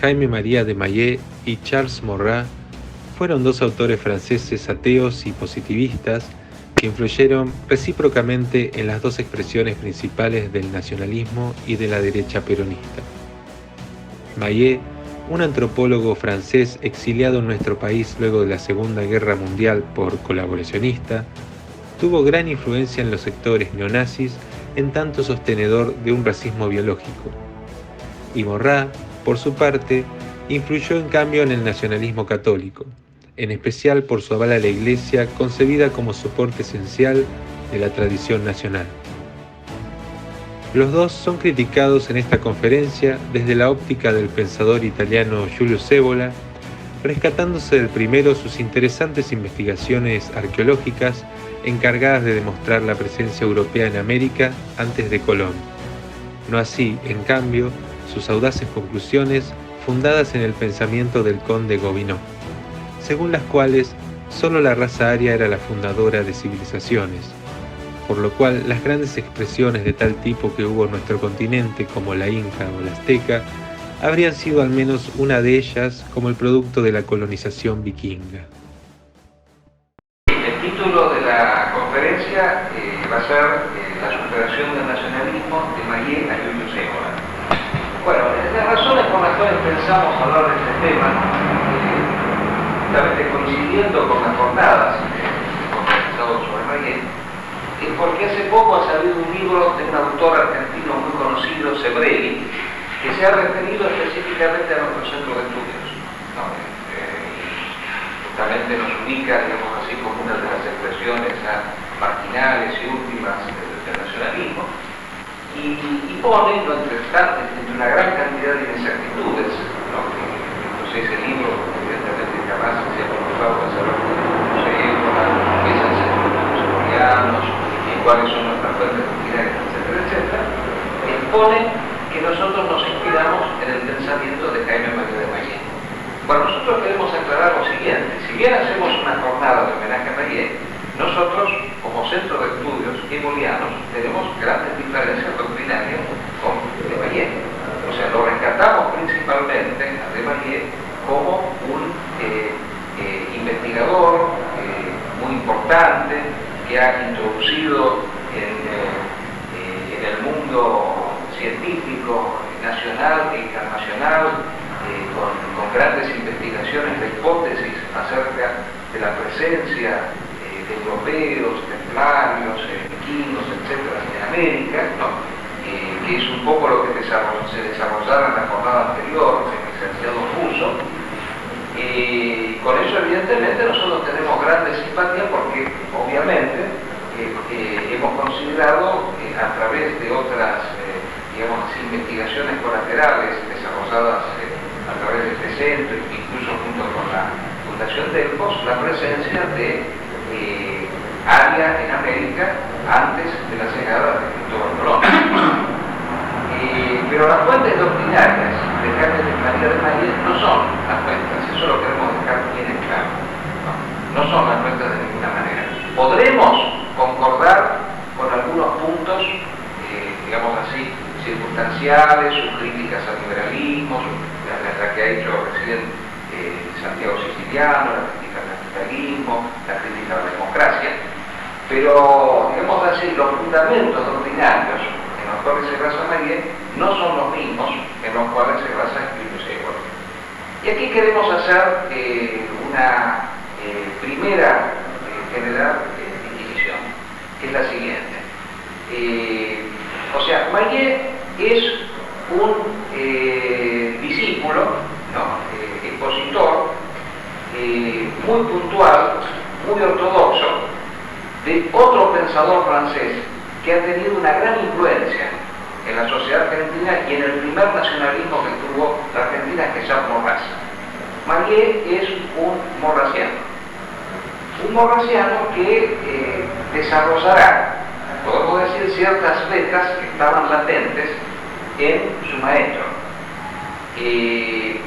Jaime María Desmayet y Charles Maurras fueron dos autores franceses ateos y positivistas que influyeron recíprocamente en las dos expresiones principales del nacionalismo y de la derecha peronista. Mayet, un antropólogo francés exiliado en nuestro país luego de la Segunda Guerra Mundial por colaboracionista, tuvo gran influencia en los sectores neonazis en tanto sostenedor de un racismo biológico. Y Maurras, por su parte, influyó en cambio en el nacionalismo católico, en especial por su aval a la Iglesia concebida como soporte esencial de la tradición nacional. Los dos son criticados en esta conferencia desde la óptica del pensador italiano Giulio Cévola, rescatándose del primero sus interesantes investigaciones arqueológicas encargadas de demostrar la presencia europea en América antes de Colón. No así, en cambio, sus audaces conclusiones fundadas en el pensamiento del conde Gobineau, según las cuales solo la raza aria era la fundadora de civilizaciones, por lo cual las grandes expresiones de tal tipo que hubo en nuestro continente, como la inca o la azteca, habrían sido al menos una de ellas como el producto de la colonización vikinga. El título de la conferencia va a ser La superación del nacionalismo de Mayet a Giulio Cévola. Bueno, las razones por las cuales pensamos hablar de este tema, justamente coincidiendo con las jornadas organizadas sobre Mayet, es porque hace poco ha salido un libro de un autor argentino muy conocido, Sebrelli, que se ha referido específicamente a nuestro centro de estudios, ¿no? Justamente nos ubica, digamos así, como una de las expresiones marginales y últimas del nacionalismo, y pone entre una gran cantidad de inexactitudes, ¿no? Entonces ese libro, evidentemente, jamás se ha preocupado de saber cómo se empiezan a ser los historianos, cuáles son nuestras fuentes doctrinarias, etcétera, etcétera, expone que nosotros nos inspiramos en el pensamiento de Jaime María Desmayet. Bueno, nosotros queremos aclarar lo siguiente: si bien hacemos una jornada de homenaje a Mayet, nosotros, como centro de estudios bolivianos, tenemos grandes diferencias doctrinarias con Desmayet. O sea, lo rescatamos principalmente a Desmayet como un investigador muy importante, que ha introducido en el mundo científico nacional e internacional con grandes investigaciones de hipótesis acerca de la presencia de europeos, templarios, vikingos, etcétera, en América, ¿no? Que es un poco lo que se desarrollaba en la jornada anterior, el licenciado ruso. Con eso, evidentemente, nosotros tenemos grande simpatía porque, obviamente, hemos considerado a través de otras, digamos así, investigaciones colaterales desarrolladas a través de este centro, incluso junto con la Fundación Delfos, la presencia de Aria en América antes de la llegada de Cristóbal Colón. Pero las fuentes doctrinarias de Jaime María Desmayet no son las fuentes, eso lo queremos dejar bien en claro. No son las fuentes de ninguna manera. Podremos concordar con algunos puntos, digamos así, circunstanciales, sus críticas al liberalismo, la que ha hecho recién Santiago Siciliano, la crítica al capitalismo, la crítica a la democracia, pero, digamos así, los fundamentos doctrinarios en los cuales se basa Mayet no son los mismos en los cuales se basa Giulio Cévola. Y aquí queremos hacer una primera general distinción, que es la siguiente. O sea, Mayet es un discípulo, ¿no? Expositor muy puntual, muy ortodoxo, de otro pensador francés que ha tenido una gran influencia en la sociedad argentina y en el primer nacionalismo que tuvo la Argentina, que es Jacques Maurras. Mayet es un morrasiano que desarrollará, podemos decir, ciertas vetas que estaban latentes en su maestro, y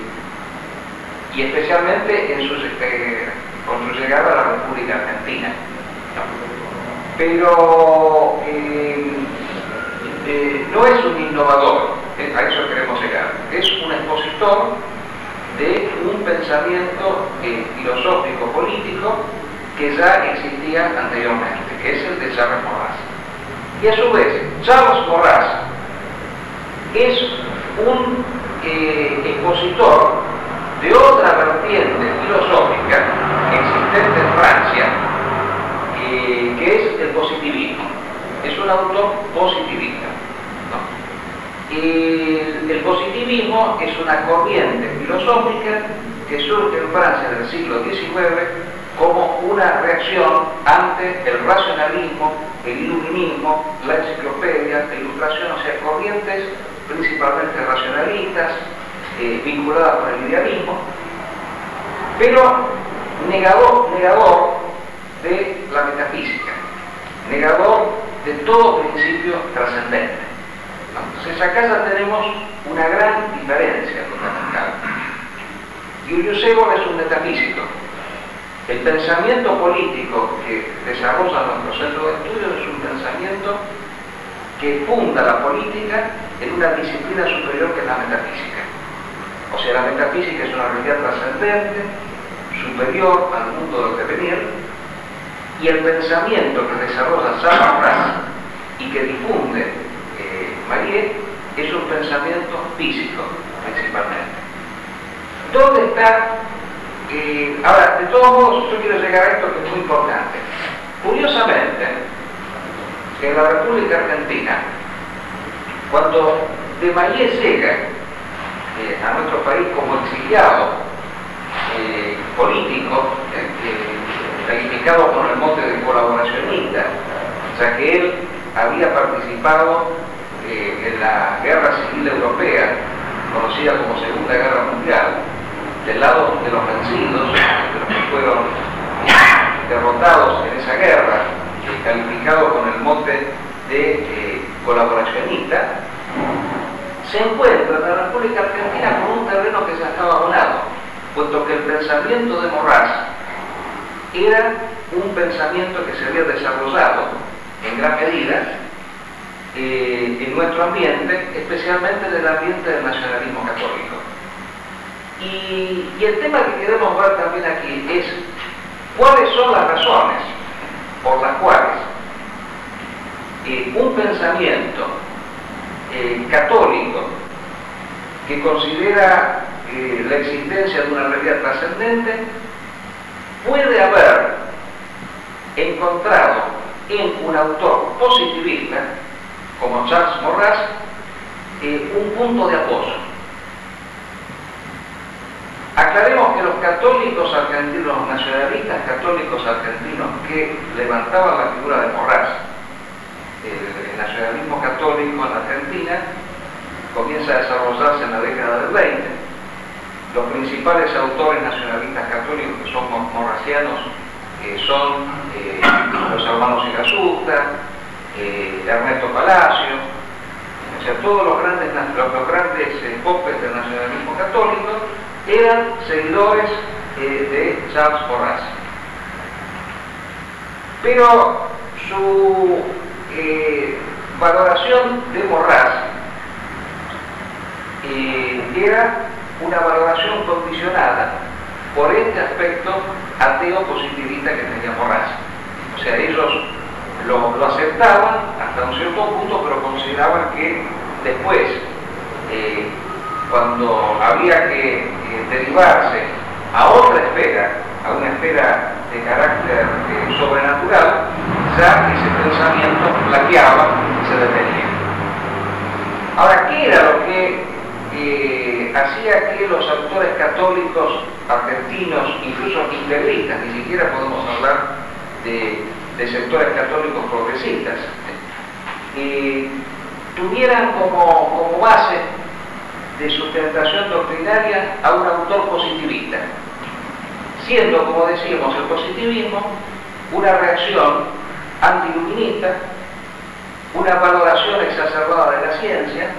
especialmente con su llegada a la República Argentina. Pero no es un innovador, a eso queremos llegar, es un expositor un pensamiento filosófico político que ya existía anteriormente, que es el de Charles Maurras. Y a su vez, Charles Maurras es un expositor de otra vertiente filosófica existente en Francia, que es el positivismo. Es un autor positivista, ¿no? El positivismo es una corriente filosófica que surge en Francia del siglo XIX como una reacción ante el racionalismo, el iluminismo, la enciclopedia, la ilustración, o sea, corrientes principalmente racionalistas, vinculadas con el idealismo, pero negador de la metafísica, negador de todo principio trascendente. Entonces acá ya tenemos una gran diferencia fundamental. Julius Ebel es un metafísico. El pensamiento político que desarrolla nuestro centro de estudios es un pensamiento que funda la política en una disciplina superior que es la metafísica. O sea, la metafísica es una realidad trascendente, superior al mundo del devenir, y el pensamiento que desarrolla Charles Maurras y que difunde Maillet es un pensamiento físico, principalmente. ¿Dónde está? Ahora, de todos modos, yo quiero llegar a esto que es muy importante. Curiosamente, en la República Argentina, cuando de Maillet llega a nuestro país como exiliado político, calificado con el mote de colaboracionista, ya que él había participado en la Guerra Civil Europea, conocida como Segunda Guerra Mundial, del lado de los vencidos, de los que fueron derrotados en esa guerra, calificado con el mote de colaboracionista, se encuentra en la República Argentina con un terreno que ya estaba abonado, puesto que el pensamiento de Maurras era un pensamiento que se había desarrollado en gran medida en nuestro ambiente, especialmente en el ambiente del nacionalismo católico. Y el tema que queremos ver también aquí es cuáles son las razones por las cuales un pensamiento católico que considera la existencia de una realidad trascendente puede haber encontrado en un autor positivista como Charles Maurras un punto de apoyo. Aclaremos que los católicos argentinos, los nacionalistas católicos argentinos que levantaban la figura de Maurras, el nacionalismo católico en Argentina comienza a desarrollarse en la década del 20. Los principales autores nacionalistas católicos que son maurrasianos son los hermanos Higasusta, Ernesto Palacio, o sea, todos los grandes popes del nacionalismo católico eran seguidores de Charles Maurras. Pero su valoración de Maurras era una valoración condicionada por este aspecto ateo positivista que tenía Maurras. O sea, ellos lo aceptaban hasta un cierto punto, pero consideraban que después, cuando había que derivarse a otra esfera, a una esfera de carácter sobrenatural, ya ese pensamiento flaqueaba y se detenía. Ahora, ¿qué era lo que hacía que los autores católicos argentinos, incluso integristas, ni siquiera podemos hablar de sectores católicos progresistas, tuvieran como base de sustentación doctrinaria a un autor positivista, siendo, como decíamos, el positivismo una reacción antiluminista, una valoración exacerbada de la ciencia.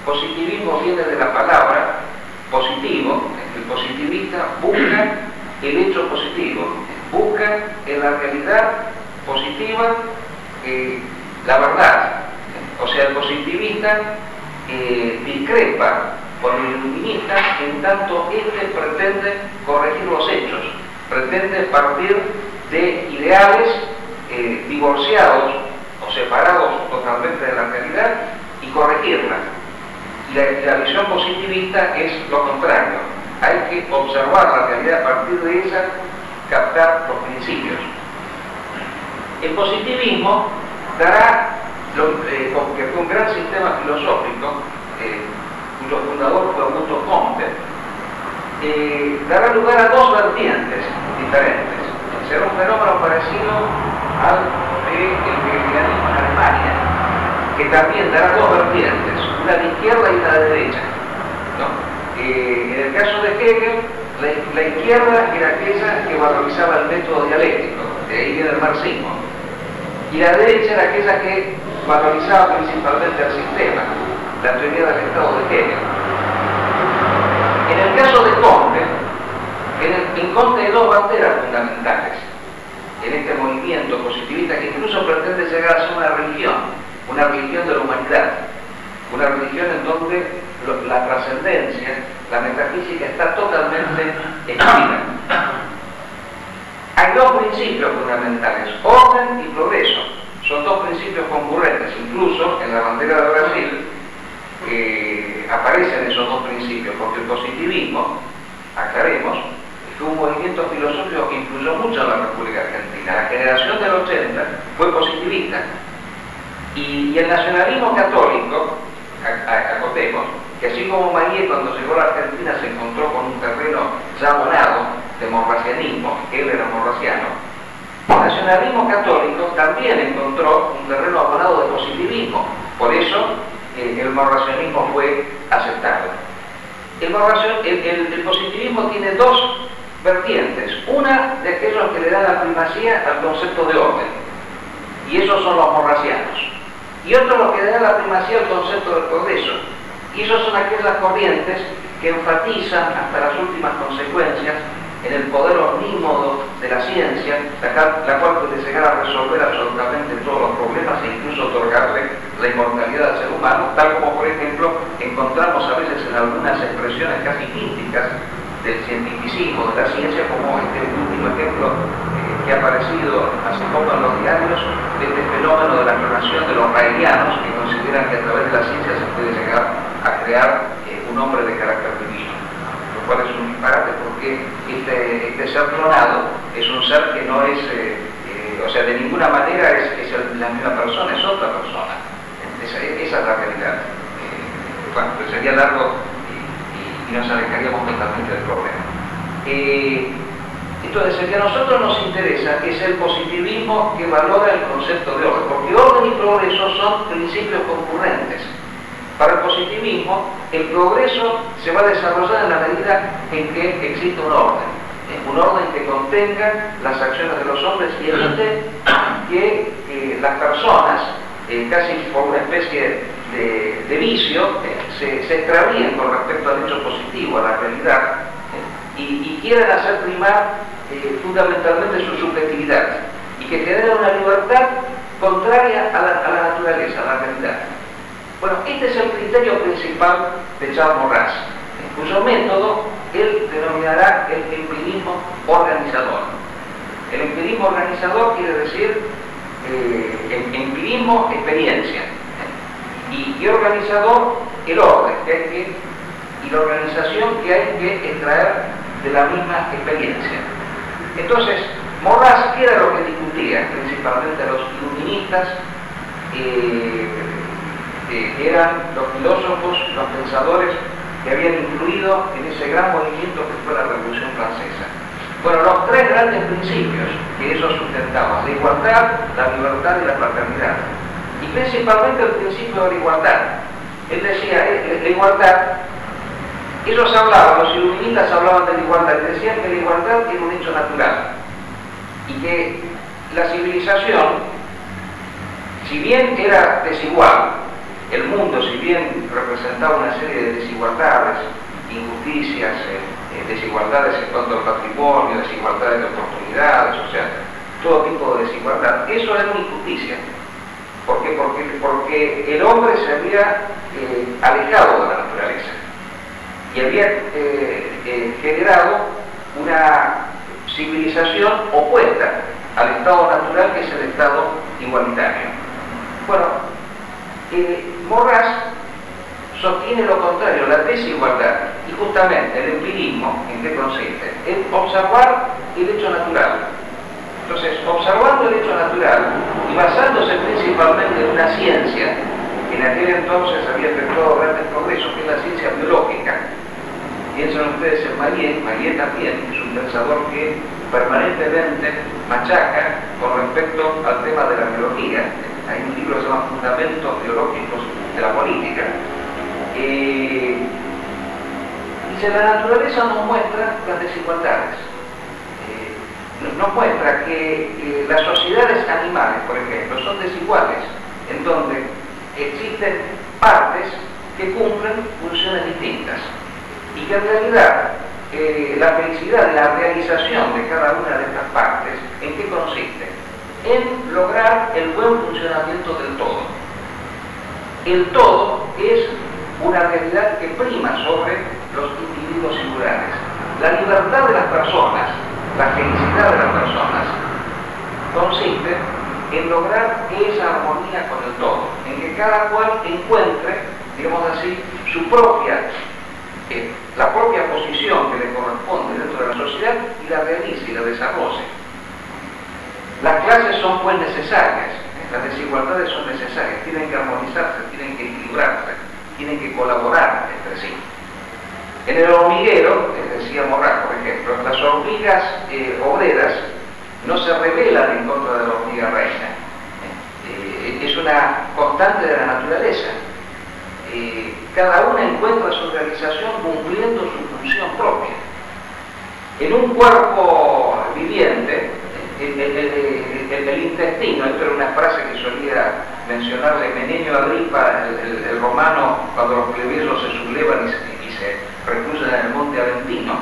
Positivismo viene de la palabra positivo. El positivista busca el hecho positivo, busca en la realidad positiva la verdad. O sea, el positivista discrepa con el iluminista, en tanto este pretende corregir los hechos, pretende partir de ideales divorciados o separados totalmente de la realidad y corregirla. Y la visión positivista es lo contrario. Hay que observar la realidad a partir de ella, captar los principios. El positivismo dará, que fue un gran sistema filosófico, cuyo fundador fue Augusto Comte, dará lugar a dos vertientes diferentes. Será un fenómeno parecido al del hegelianismo en Alemania, que también dará dos vertientes, una de izquierda y una de derecha, ¿no? En el caso de Hegel, la izquierda era aquella que valorizaba el método dialéctico, de ahí viene el marxismo, y la derecha era aquella que valorizaba principalmente el sistema, la teoría del Estado de Hegel. En el caso de Comte, en Comte hay dos banderas fundamentales en este movimiento positivista que incluso pretende llegar a ser una religión de la humanidad, una religión en donde la trascendencia, la metafísica está totalmente escrita. Hay dos principios fundamentales, orden y progreso. Son dos principios concurrentes, incluso en la bandera de Brasil aparecen esos dos principios, porque el positivismo, aclaremos, fue un movimiento filosófico que influyó mucho en la República Argentina. La generación del 80 fue positivista. Y el nacionalismo católico, acotemos, que así como María cuando llegó a la Argentina se encontró con un terreno ya abonado de morracianismo, que él era morraciano, el nacionalismo católico también encontró un terreno abonado de positivismo. Por eso el morracianismo fue aceptado. El positivismo tiene dos vertientes. Una de aquellos que le dan la primacía al concepto de orden, y esos son los morracianos. Y otros los que le dan la primacía al concepto del progreso, y esos son aquellas corrientes que enfatizan hasta las últimas consecuencias en el poder omnímodo de la ciencia, la cual puede llegar a resolver absolutamente todos los problemas e incluso otorgarle la inmortalidad al ser humano, tal como por ejemplo encontramos a veces en algunas expresiones casi místicas del cientificismo, de la ciencia, como este último ejemplo que ha aparecido hace poco en los diarios de este fenómeno de la clonación de los raelianos, que consideran que a través de la ciencia se puede llegar a crear un hombre de carácter divino, lo cual es un disparate porque este ser clonado es un ser que no es, o sea, de ninguna manera es la misma persona, es otra persona. Esa es la realidad. Bueno, pues sería largo y nos alejaríamos totalmente del problema. Entonces, el que a nosotros nos interesa es el positivismo que valora el concepto de orden, porque orden y progreso son principios concurrentes. Para el positivismo, el progreso se va a desarrollar en la medida en que existe un orden que contenga las acciones de los hombres y evite que las personas, casi por una especie de vicio, se extravíen con respecto al hecho positivo, a la realidad, y quieran hacer primar fundamentalmente su subjetividad, y que generen una libertad contraria a la naturaleza, a la realidad. Bueno, este es el criterio principal de Charles Maurras, cuyo método él denominará el empirismo organizador. El empirismo organizador quiere decir empirismo, experiencia, y organizador, el orden que hay que, y la organización que hay que extraer de la misma experiencia. Entonces, Maurras, ¿qué era lo que discutía? Principalmente los iluministas, que eran los filósofos, los pensadores que habían influido en ese gran movimiento que fue la Revolución Francesa. Bueno, los tres grandes principios que ellos sustentaban: la igualdad, la libertad y la fraternidad. Y principalmente el principio de la igualdad. Él decía, la igualdad, ellos hablaban, los iluministas hablaban de la igualdad, y decían que la igualdad era un hecho natural. Y que la civilización, si bien era desigual, el mundo, si bien representaba una serie de desigualdades, injusticias, desigualdades en cuanto al patrimonio, desigualdades de oportunidades, o sea, todo tipo de desigualdad, eso era una injusticia. ¿Por qué? Porque el hombre se había alejado de la naturaleza. y había generado una civilización opuesta al estado natural, que es el estado igualitario. Bueno, Morras sostiene lo contrario, la desigualdad, y justamente el empirismo, ¿en qué consiste? En observar el hecho natural. Entonces, observando el hecho natural y basándose principalmente en una ciencia que en aquel entonces había efectuado grandes progresos, que es la ciencia biológica. Piensan ustedes en Marié también, que es un pensador que permanentemente machaca con respecto al tema de la biología. Hay un libro que se llama Fundamentos Biológicos de la Política. Dice, la naturaleza nos muestra las desigualdades. Nos muestra que las sociedades animales, por ejemplo, son desiguales, en donde existen partes que cumplen funciones distintas, y que en realidad la felicidad, la realización de cada una de estas partes, ¿en qué consiste? En lograr el buen funcionamiento del todo. El todo es una realidad que prima sobre los individuos singulares. La libertad de las personas, la felicidad de las personas, consiste en lograr esa armonía con el todo, en que cada cual encuentre, digamos así, su propia, la propia posición que le corresponde dentro de la sociedad, y la realice y la desarrolle. Las clases son pues necesarias, las desigualdades son necesarias, tienen que armonizarse, tienen que equilibrarse, tienen que colaborar entre sí. En el hormiguero, decía Morras, por ejemplo, las hormigas obreras no se rebelan en contra de la hormiga reina. Es una constante de la naturaleza. Cada una encuentra su realización cumpliendo su función propia. En un cuerpo viviente, el intestino, esto era una frase que solía mencionar de Menenio Agripa, el romano, cuando los plebeyos se sublevan y se refugian en el monte Aventino,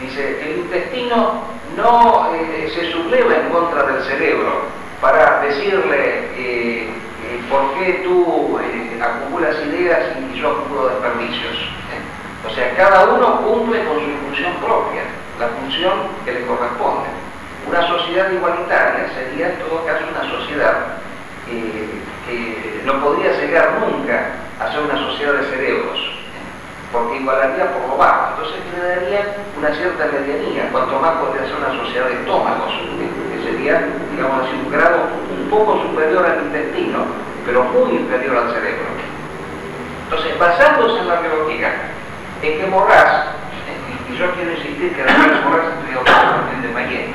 dice, el intestino no se subleva en contra del cerebro para decirle por qué tú acumulas ideas y yo acumulo desperdicios. O sea, cada uno cumple con su función propia, la función que le corresponde. Una sociedad igualitaria sería en todo caso una sociedad que no podría llegar nunca a ser una sociedad de cerebros, porque igualaría por lo bajo. Entonces le daría una cierta medianía, cuanto más podría ser una sociedad de estómagos, que sería, digamos así, un grado un poco superior al intestino, pero muy inferior al cerebro. Entonces, basándose en la biología, en que Morras, y yo quiero insistir que además Morras estudió también de Mayet,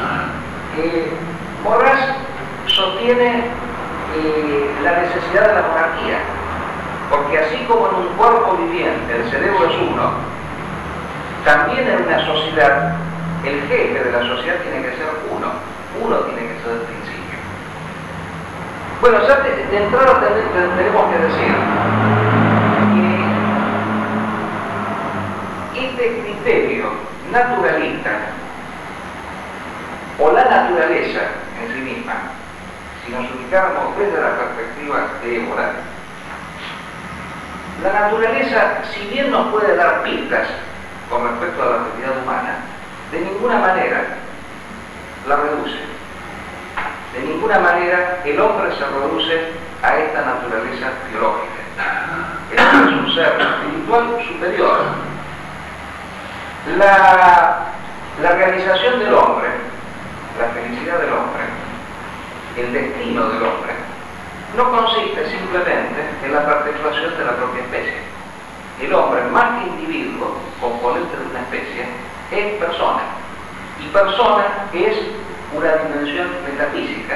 Morras sostiene la necesidad de la monarquía, porque así como en un cuerpo viviente el cerebro es uno, también en una sociedad el jefe de la sociedad tiene que ser uno tiene que ser el principio. Bueno, ya de entrada tenemos que decir que este criterio naturalista, o la naturaleza en sí misma, si nos ubicáramos desde la perspectiva de Évola, la naturaleza, si bien nos puede dar pistas con respecto a la actividad humana, de ninguna manera la reduce. De ninguna manera el hombre se reduce a esta naturaleza biológica. El hombre es un ser espiritual superior. La realización del hombre, la felicidad del hombre, el destino del hombre, no consiste simplemente en la perpetuación de la propia especie. El hombre, más que individuo, componente de una especie, es persona. Y persona es una dimensión metafísica,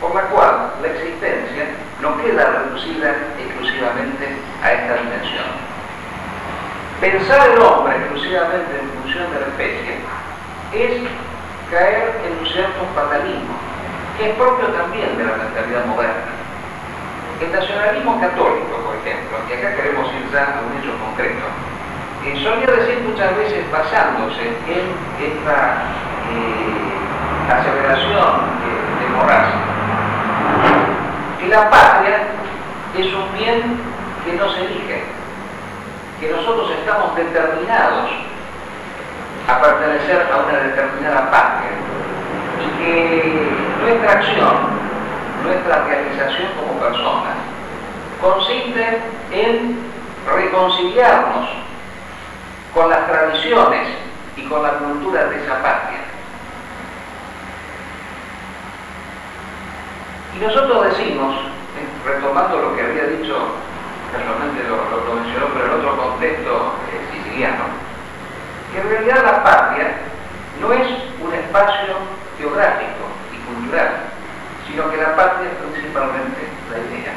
por la cual la existencia no queda reducida exclusivamente a esta dimensión. Pensar el hombre exclusivamente en función de la especie es caer en un cierto fatalismo, que es propio también de la mentalidad moderna. El nacionalismo católico, por ejemplo, y acá queremos ir ya a un hecho concreto, solía decir muchas veces, basándose en esta aseveración de Morras, que la patria es un bien que no se elige, que nosotros estamos determinados a pertenecer a una determinada patria y que nuestra acción, nuestra realización como personas, consiste en reconciliarnos con las tradiciones y con la cultura de esa patria. Y nosotros decimos, retomando lo que había dicho, casualmente lo mencionó, pero en otro contexto siciliano, que en realidad la patria no es un espacio geográfico y cultural, sino que la patria es principalmente la idea.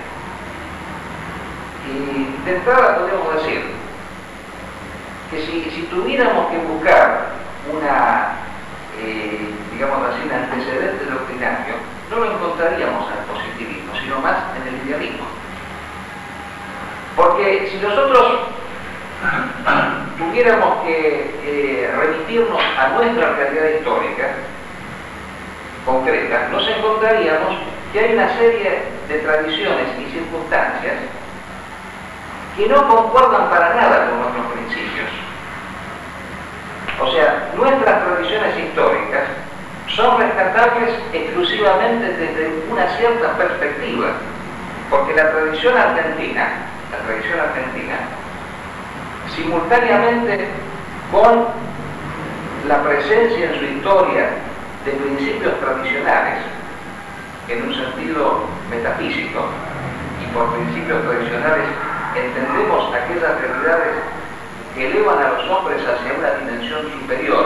Y de entrada podemos decir que si tuviéramos que buscar una, digamos así, un antecedente doctrinario, no lo encontraríamos en el positivismo, sino más en el idealismo. Porque si nosotros tuviéramos que remitirnos a nuestra realidad histórica concreta, nos encontraríamos que hay una serie de tradiciones y circunstancias que no concuerdan para nada con nuestros principios. O sea, nuestras tradiciones históricas son rescatables exclusivamente desde una cierta perspectiva, porque la tradición argentina, simultáneamente con la presencia en su historia de principios tradicionales, en un sentido metafísico, y por principios tradicionales entendemos aquellas realidades que elevan a los hombres hacia una dimensión superior.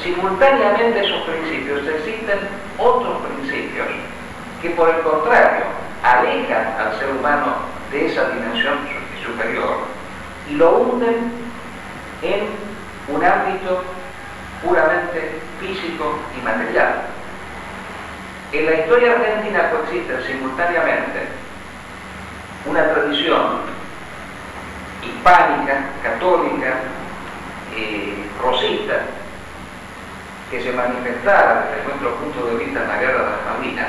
Simultáneamente a esos principios existen otros principios que por el contrario alejan al ser humano de esa dimensión superior y lo hunden en un ámbito puramente físico y material. En la historia argentina coexiste simultáneamente una tradición hispánica, católica, rosista, que se manifestara desde nuestro punto de vista en la Guerra de las Malvinas,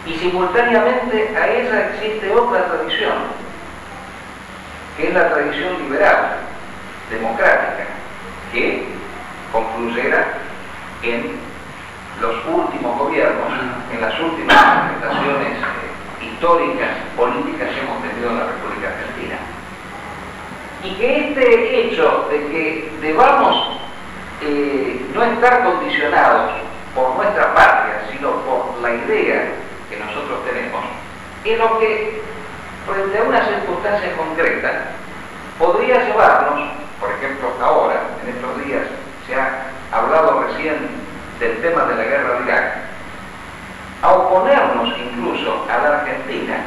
y simultáneamente a ella existe otra tradición, que es la tradición liberal, democrática, que concluyera en los últimos gobiernos, en las últimas manifestaciones históricas, políticas que hemos tenido en la República Argentina. Y que este hecho de que debamos no estar condicionados por nuestra patria, sino por la idea que nosotros tenemos, es lo que, frente a una circunstancia concreta, podría llevarnos, por ejemplo, ahora, en estos días, se ha hablado recién del tema de la guerra de Irak, a oponernos incluso a la Argentina,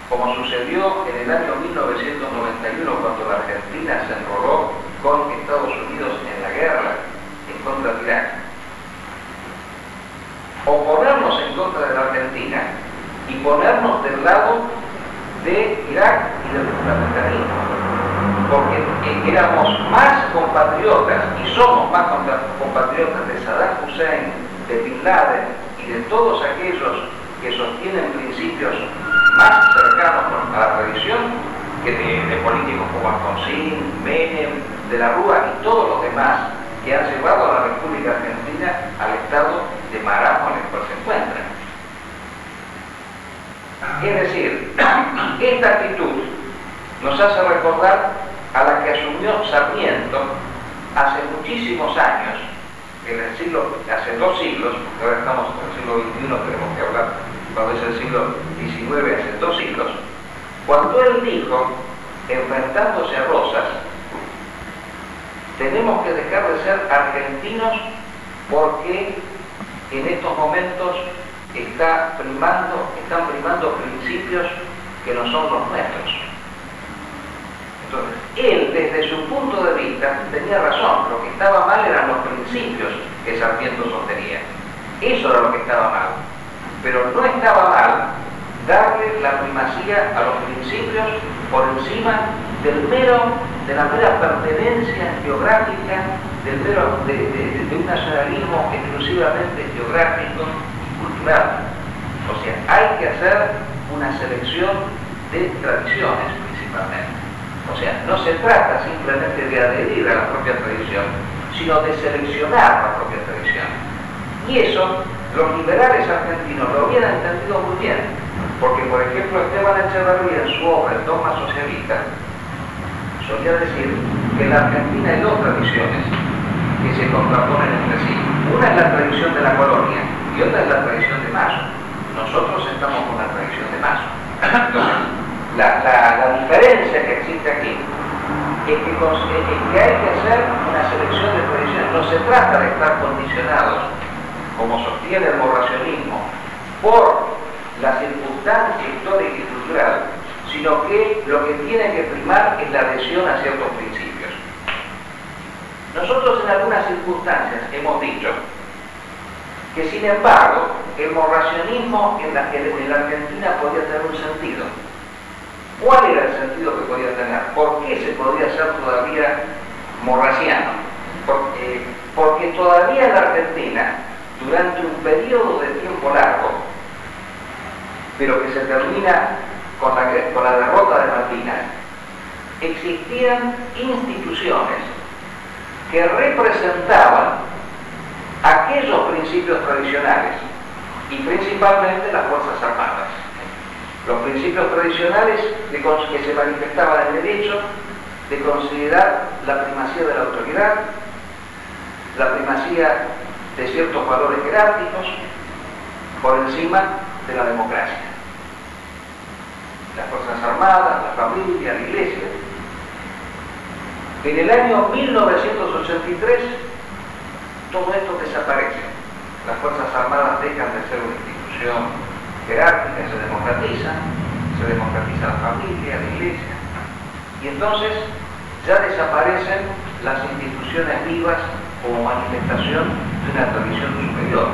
como sucedió en el año 1991, cuando la Argentina se enroló con Estados Unidos en la guerra en contra de Irak. Oponernos en contra de la Argentina y ponernos del lado de Irak y del fundamentalismo, porque éramos más compatriotas y somos más compatriotas de Saddam Hussein, de Bin Laden y de todos aquellos que sostienen principios más cercanos a la tradición que de políticos como Alfonsín, Menem, de la Rúa y todos los demás que han llevado a la República Argentina al estado de marasmo en el cual se encuentra. Es decir, esta actitud nos hace recordar a la que asumió Sarmiento hace muchísimos años, hace 2 siglos, porque ahora estamos en el siglo XXI, tenemos que hablar cuando es el siglo XIX, hace 2 siglos, cuando él dijo, enfrentándose a Rosas, tenemos que dejar de ser argentinos porque en estos momentos están primando principios que no son los nuestros. Entonces, él, desde su punto de vista, tenía razón. Lo que estaba mal eran los principios que Sarmiento sostenía. Eso era lo que estaba mal. Pero no estaba mal darle la primacía a los principios por encima de la mera pertenencia geográfica, de un nacionalismo exclusivamente geográfico y cultural. O sea, hay que hacer una selección de tradiciones principalmente. O sea, no se trata simplemente de adherir a la propia tradición, sino de seleccionar la propia tradición. Y eso los liberales argentinos lo habían entendido muy bien, porque por ejemplo Esteban Echeverría en su obra El dogma socialista solía decir que en la Argentina hay dos tradiciones que se contraponen entre sí. Una es la tradición de la colonia y otra es la tradición de Mazo. Nosotros estamos con la tradición de Mazo. Entonces, la diferencia que existe aquí es que hay que hacer una selección de tradiciones. No se trata de estar condicionados, como sostiene el morracionismo, por la circunstancia histórica y cultural, sino que lo que tiene que primar es la adhesión a ciertos principios. Nosotros en algunas circunstancias hemos dicho que sin embargo el morracionismo en la Argentina podía tener un sentido. ¿Cuál era el sentido que podía tener? ¿Por qué se podía ser todavía morraciano? Porque todavía en la Argentina, durante un periodo de tiempo largo, pero que se termina con la derrota de Malvinas, existían instituciones que representaban aquellos principios tradicionales y principalmente las Fuerzas Armadas. Los principios tradicionales que se manifestaban en el hecho de considerar la primacía de la autoridad, la primacía de ciertos valores jerárquicos por encima de la democracia. Las Fuerzas Armadas, la familia, la Iglesia. En el año 1983 todo esto desaparece. Las Fuerzas Armadas dejan de ser una institución jerárquica, se democratiza la familia, la Iglesia, y entonces ya desaparecen las instituciones vivas como manifestación de una tradición superior.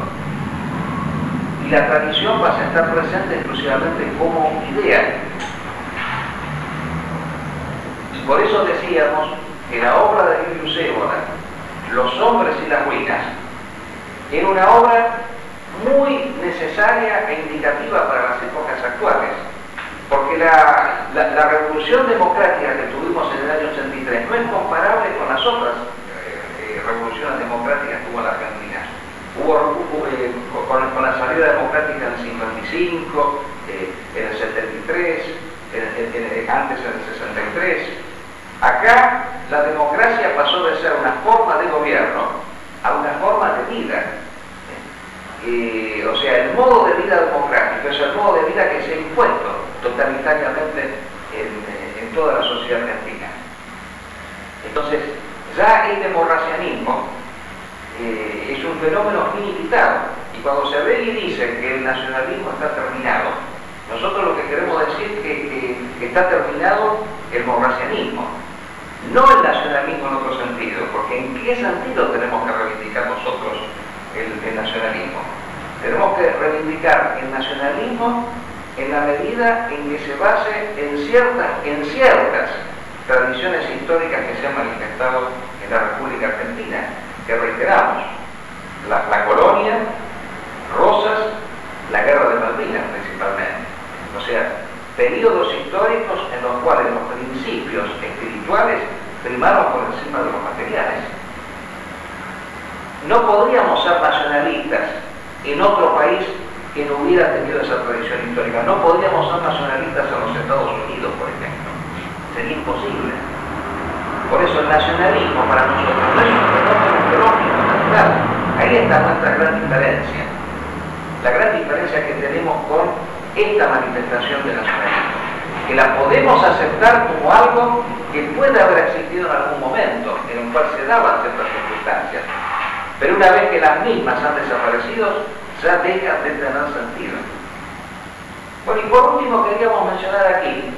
Y la tradición pasa a estar presente exclusivamente como idea. Y por eso decíamos que la obra de Julius Evola, Los hombres y las ruinas, era una obra muy necesaria e indicativa para las épocas actuales, porque la revolución democrática que tuvimos en el año 83 no es comparable con las otras revoluciones democráticas que hubo en la Argentina. Con la salida democrática en el 55, en el 73, antes en el 63. Acá la democracia pasó de ser una forma de gobierno a una forma de vida. O sea, el modo de vida democrático es el modo de vida que se ha impuesto totalitariamente en toda la sociedad argentina. Entonces, ya el demorracianismo es un fenómeno finiquitado, y cuando se ve y dice que el nacionalismo está terminado, nosotros lo que queremos decir es que está terminado el morracianismo, no el nacionalismo en otro sentido, porque ¿en qué sentido tenemos que reivindicar nosotros el nacionalismo? Tenemos que reivindicar el nacionalismo en la medida en que se base en ciertas tradiciones históricas que se han manifestado en la República Argentina, que reiteramos: la colonia, Rosas, la guerra de Malvinas principalmente. O sea, periodos históricos en los cuales los principios espirituales primaron por encima de los materiales. No podríamos ser nacionalistas en otro país que no hubiera tenido esa tradición histórica. No podríamos ser nacionalistas en los Estados Unidos, por ejemplo. Sería imposible. Por eso el nacionalismo para nosotros no es un fenómeno geológico natural. Ahí está nuestra gran diferencia. La gran diferencia que tenemos con esta manifestación del nacionalismo, que la podemos aceptar como algo que puede haber existido en algún momento, en el cual se daban ciertas circunstancias, pero una vez que las mismas han desaparecido, ya dejan de tener sentido. Bueno, y por último queríamos mencionar aquí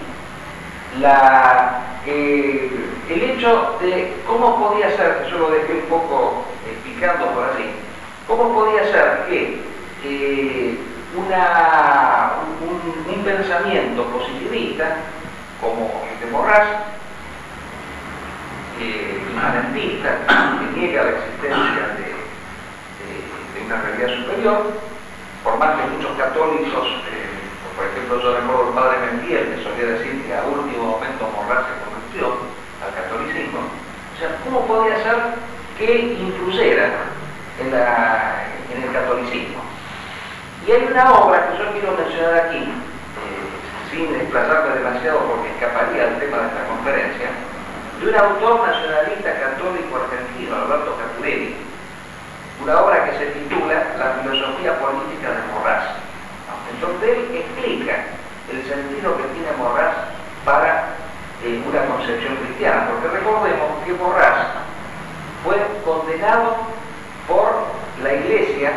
el hecho de cómo podía ser, que yo lo dejé un poco picando por allí, cómo podía ser que un pensamiento positivista como el de Morras, imanentista, que niega la existencia de una realidad superior, por más que muchos católicos, por ejemplo ejemplo, yo recuerdo el padre Membiel, que solía decir que a último momento Morrás se convirtió al catolicismo. O sea, ¿cómo podía ser que influyera en el catolicismo? Y hay una obra que yo quiero mencionar aquí, sin desplazarme demasiado porque escaparía del tema de esta conferencia, de un autor nacionalista católico argentino, Alberto Caturelli, una obra que se titula La filosofía política de Morrás. Entonces él explica el sentido que tiene Morrás para una concepción cristiana, porque recordemos que Morrás fue condenado por la Iglesia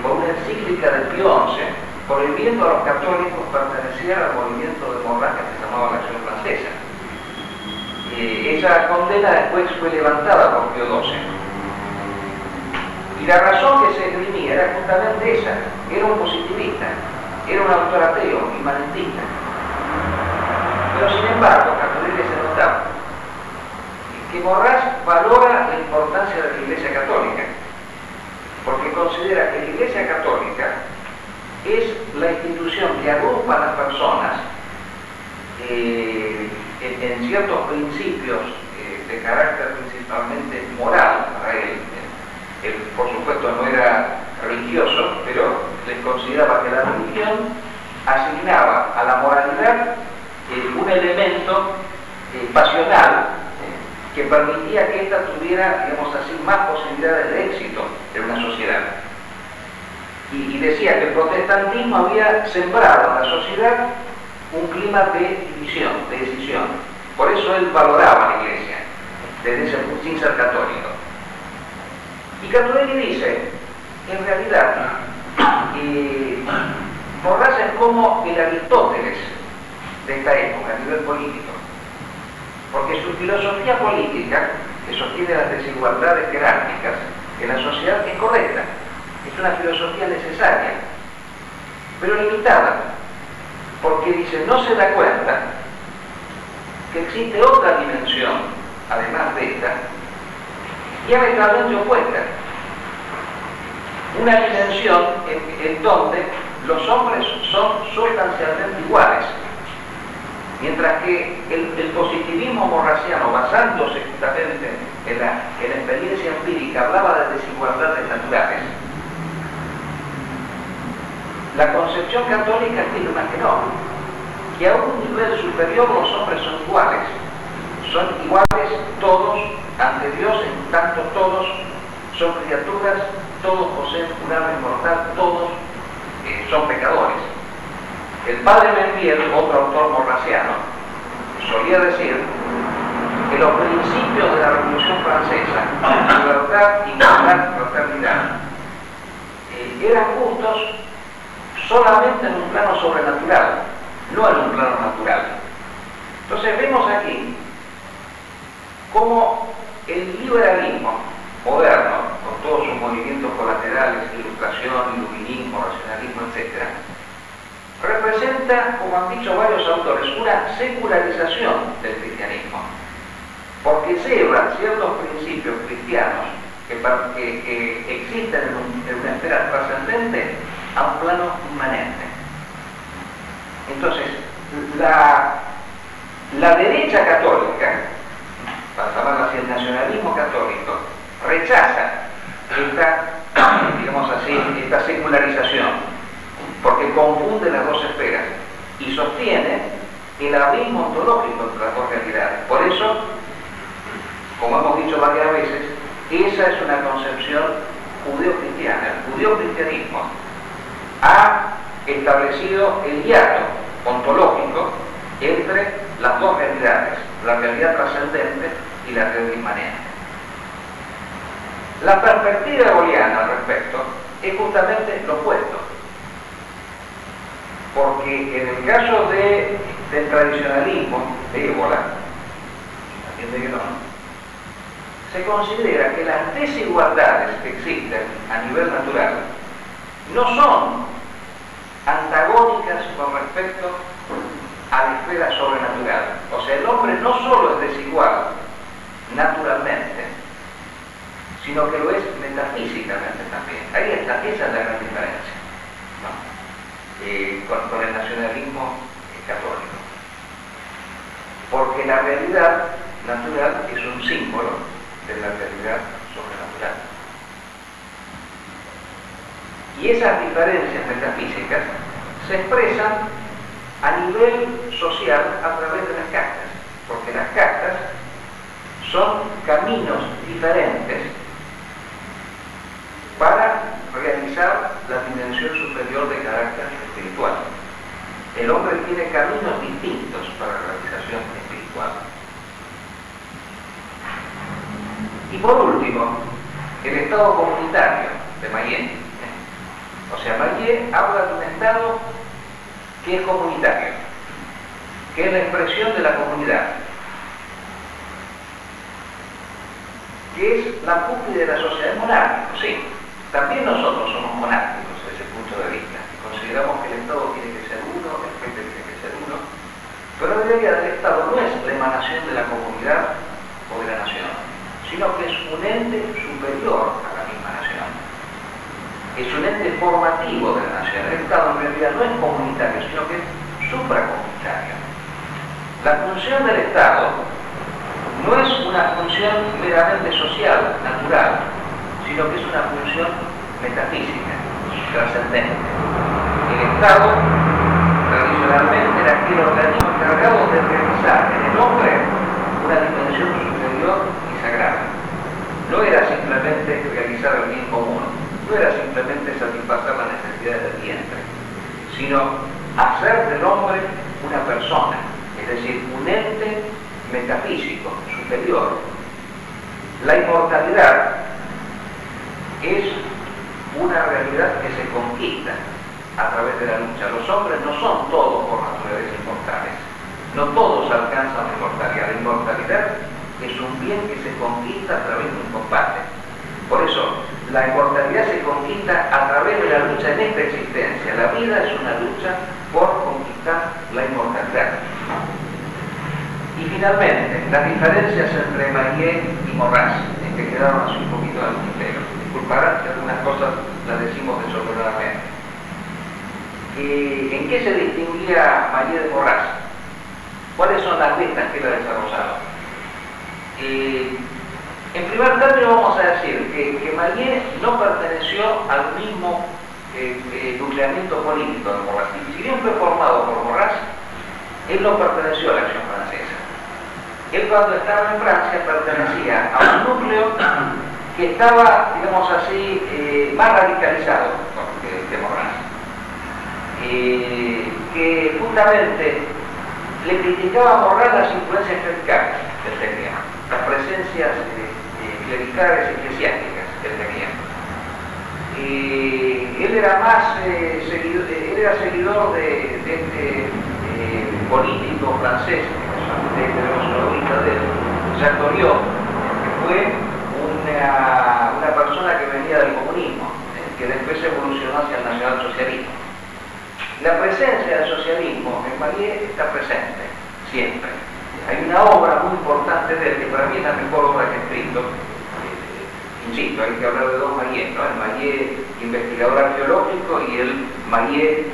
por una encíclica del Pío XI, prohibiendo a los católicos pertenecer al movimiento de Morrás que se llamaba la Acción Francesa. Esa condena después fue levantada por Pío XII. Y la razón que se esgrimía era justamente esa: era un positivista, era un autor ateo, inmanentista. Pero sin embargo, Caturelli se notaba que Morrás valora la importancia de la Iglesia Católica, porque considera que la Iglesia Católica es la institución que agrupa a las personas en ciertos principios de carácter principalmente moral para él. Él, por supuesto, no era religioso, pero les consideraba que la religión asignaba a la moralidad un elemento pasional que permitía que ésta tuviera, digamos así, más posibilidades de éxito en una sociedad. Y decía que el protestantismo había sembrado en la sociedad un clima de división, de decisión. Por eso él valoraba a la Iglesia, sin ser católico. Y Caturelli dice, en realidad, Morrás es como el Aristóteles de esta época a nivel político, porque su filosofía política, que sostiene las desigualdades jerárquicas en la sociedad, es correcta, es una filosofía necesaria, pero limitada, porque dice, no se da cuenta que existe otra dimensión, además de esta, diametralmente opuesta. Una dimensión en donde los hombres son sustancialmente iguales, mientras que el positivismo morrasiano, basándose justamente en la experiencia empírica, hablaba de desigualdades naturales. La concepción católica afirma que no, que a un nivel superior los hombres son iguales todos ante Dios, en tanto todos son criaturas, todos poseen un alma inmortal, todos son pecadores. El padre Membiel, otro autor morrasiano, solía decir que los principios de la Revolución Francesa, libertad, igualdad, fraternidad, eran justos solamente en un plano sobrenatural, no en un plano natural. Entonces vemos aquí cómo el liberalismo moderno, con todos sus movimientos colaterales, ilustración, iluminismo, racionalismo, etc., representa, como han dicho varios autores, una secularización del cristianismo, porque lleva ciertos principios cristianos que existen en una esfera trascendente a un plano inmanente. Entonces, la derecha católica, para llamarla así, el nacionalismo católico, rechaza esta secularización, porque confunde las dos esferas y sostiene el abismo ontológico entre las dos realidades. Por eso, como hemos dicho varias veces, esa es una concepción judeo-cristiana. El judeo-cristianismo ha establecido el hiato ontológico entre las dos realidades, la realidad trascendente y la realidad inmanente. La perspectiva booleana al respecto es justamente lo opuesto, porque en el caso del tradicionalismo de Ébola, atiende que no, se considera que las desigualdades que existen a nivel natural no son antagónicas con respecto a la esfera sobrenatural. O sea, el hombre no solo es desigual naturalmente, sino que lo es metafísicamente también. Ahí está, esa es la gran diferencia, ¿no? con el nacionalismo católico. Porque la realidad natural es un símbolo de la realidad sobrenatural. Y esas diferencias metafísicas se expresan a nivel social a través de las castas, porque las castas son caminos diferentes para realizar la dimensión superior de carácter espiritual. El hombre tiene caminos distintos para la realización espiritual. Y por último, el estado comunitario de Mayet. O sea, Mayet habla de un estado que es comunitario, que es la expresión de la comunidad, que es la cúspide de la sociedad monárquica. Sí, también nosotros somos monárquicos desde ese punto de vista. Consideramos que el Estado tiene que ser uno, el jefe tiene que ser uno, pero en realidad el Estado no es la emanación de la comunidad o de la nación, sino que es un ente superior a la misma nación. Es un ente formativo de la nación. El Estado en realidad no es comunitario, sino que es supracomunitario. La función del Estado no es una función meramente social, natural, sino que es una función metafísica, trascendente. El Estado tradicionalmente era aquel organismo encargado de realizar en el hombre una dimensión superior y sagrada. No era simplemente realizar el bien común, no era simplemente satisfacer las necesidades del vientre, sino hacer del hombre una persona, es decir, un ente metafísico, superior. La inmortalidad es una realidad que se conquista a través de la lucha. Los hombres no son todos por naturaleza inmortales, no todos alcanzan la inmortalidad. La inmortalidad es un bien que se conquista a través de un combate. Por eso, la inmortalidad se conquista a través de la lucha en esta existencia. La vida es una lucha por conquistar la inmortalidad. Y finalmente, las diferencias entre Mayet y Morras, en que quedaron así un poquito en el tintero. Disculparán que algunas cosas las decimos desordenadamente. ¿En qué se distinguía Mayet de Morras? ¿Cuáles son las listas que él ha desarrollado? En primer término vamos a decir que Mayet no perteneció al mismo nucleamiento político de Morras. Si bien fue formado por Morras, él no perteneció a la acción francesa. Él cuando estaba en Francia pertenecía a un núcleo que estaba, digamos así, más radicalizado que Morras. Que justamente le criticaba a Morras las influencias clericales que él tenía, las presencias clericales eclesiásticas que él tenía. Él era más seguidor de este político francés, de los novelistas de Jacques Doriot, que fue una persona que venía del comunismo, que después evolucionó hacia el nacionalsocialismo. La presencia del socialismo en Mayet está presente, siempre. Hay una obra muy importante de él, que para mí es la mejor obra que he escrito. Insisto, hay que hablar de dos Mayet, ¿no? El Mayet investigador arqueológico y el Mayet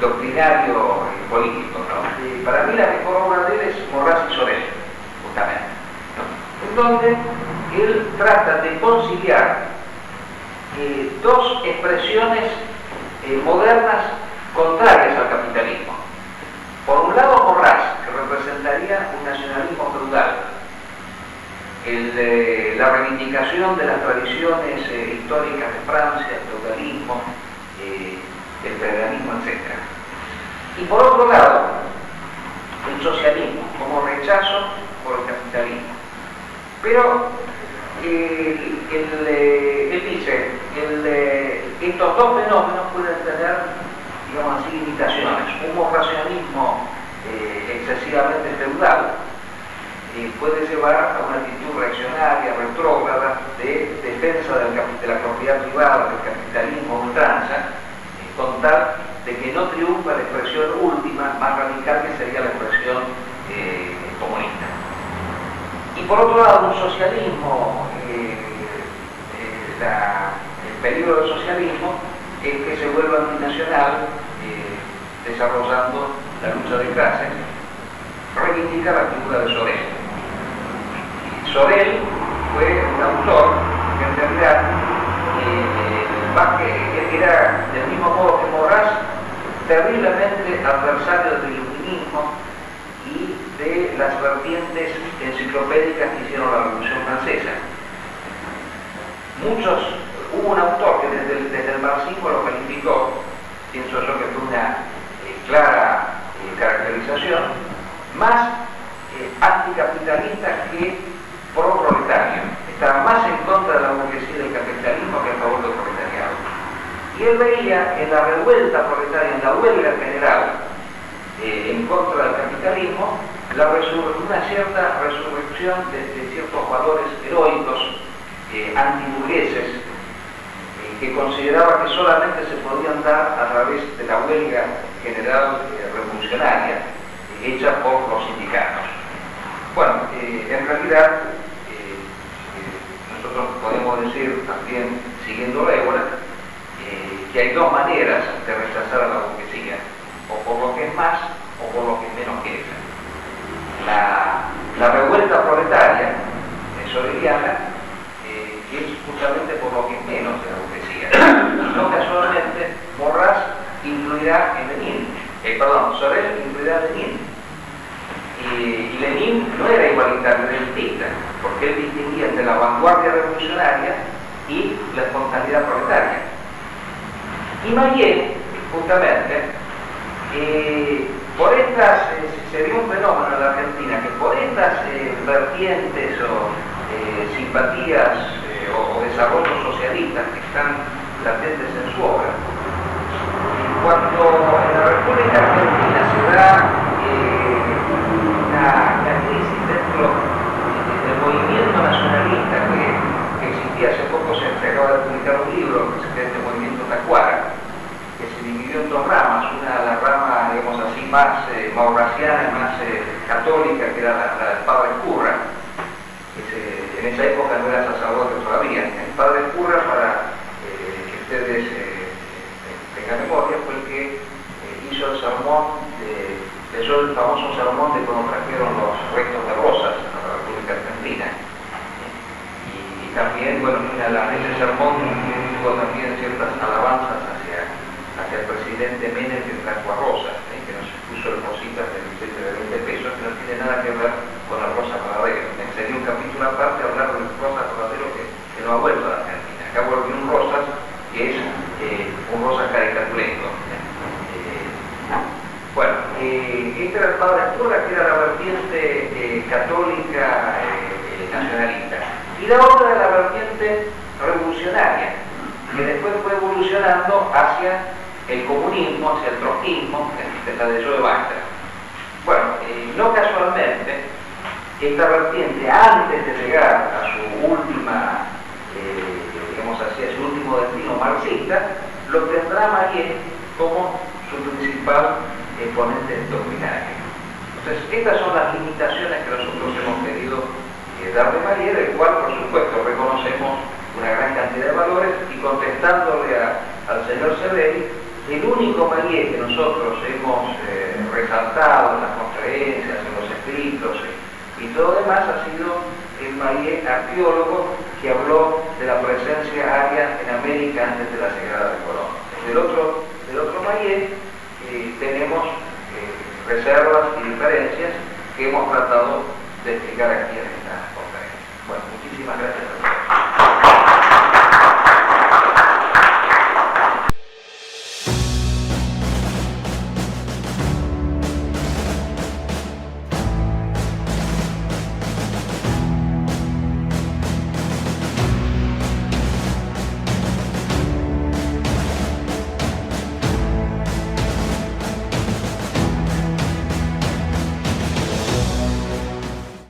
doctrinario político, ¿no? Para mí la mejor obra de él es Morras y Sorel, justamente, ¿no? En donde él trata de conciliar dos expresiones modernas contrarias al capitalismo. Por un lado, Morras, que representaría un nacionalismo feudal, la reivindicación de las tradiciones históricas de Francia, el feudalismo, el federalismo, etc. Y por otro lado, el socialismo, como rechazo por el capitalismo. Pero él dice que estos dos fenómenos pueden tener, digamos así, limitaciones. Un morracionismo excesivamente feudal puede llevar a una actitud reaccionaria, retrógrada, de defensa de la propiedad privada, del capitalismo ultranza, con tal de que no triunfa la expresión última, más radical, que sería la expresión comunista. Y por otro lado, un socialismo, el peligro del socialismo es que se vuelva antinacional, desarrollando la lucha de clases, reivindica la figura de Sorel. Sorel fue un autor que en realidad era del mismo modo que Maurras, terriblemente adversario del iluminismo y de las vertientes enciclopédicas que hicieron la Revolución Francesa. Hubo un autor que desde el marxismo lo calificó, pienso yo que fue una clara caracterización, más anticapitalista que pro-proletario. Estaba más en contra de la burguesía del capitalismo que a favor del proletariado. Y él veía en la revuelta proletaria, en la huelga general en contra del capitalismo, una cierta resurrección de ciertos valores heroicos antiburgueses que consideraba que solamente se podían dar a través de la huelga general revolucionaria hecha por los sindicatos. Bueno, en realidad nosotros podemos decir también, siguiendo Évola, que hay dos maneras de rechazar a la burguesía, o por lo que es más o por lo que es menos que ella. La revuelta proletaria soreliana es justamente por lo que es menos de la burguesía. No casualmente, Maurras incluirá en Lenin, Sorel incluirá en Lenin. Y Lenin no era igualitario, era elitista, porque él distinguía entre la vanguardia revolucionaria y la espontaneidad proletaria. Y Mayet, justamente, se dio un fenómeno en la Argentina que por estas vertientes o simpatías o desarrollos socialistas que están latentes en su obra, cuando en la República Argentina se da una crisis dentro del movimiento nacionalista que existía hace poco, se acaba de publicar un libro que se llama este movimiento Tacuara, que se dividió en dos ramas, una la rama, digamos así, más maurrasiana y más católica, que era la del padre Curra, que en esa época no era sacerdote todavía. El padre Curra, para que ustedes tengan memoria, fue el que hizo el sermón, leyó el famoso sermón de cuando trajeron los restos de Rosas a la República Argentina. Y también, bueno, ese sermón tuvo también ciertas alabanzas hacia el presidente Menem que trajo a Rosas, que nos puso cositas del billete de 20 pesos, que no tiene nada que ver con la Rosa Paradero. Sería un capítulo aparte hablar de Rosa Paradero que no ha vuelto a la Argentina. Acá volvió un Rosas que es un Rosas caricaturesco. Bueno, este era el padre Curra, que era la vertiente católica nacionalista. Y la otra era la vertiente revolucionaria, que después fue evolucionando hacia el comunismo, hacia el trotskismo, que la de Joe Basta. Bueno, no casualmente, esta vertiente, antes de llegar a su última, digamos así, a su último destino marxista, lo tendrá Mayet como su principal exponente doctrinario. Entonces, estas son las limitaciones que nosotros hemos querido dar de Mayet, del cual, por supuesto, reconocemos una gran cantidad de valores, y contestándole al señor Sebeli, el único Mayet que nosotros hemos resaltado en las conferencias, en los escritos y todo demás ha sido el Mayet arqueólogo que habló de la presencia aria en América antes de la llegada de Colón. Del otro Mayet tenemos reservas y diferencias que hemos tratado de explicar aquí en esta conferencia. Bueno, muchísimas gracias a todos.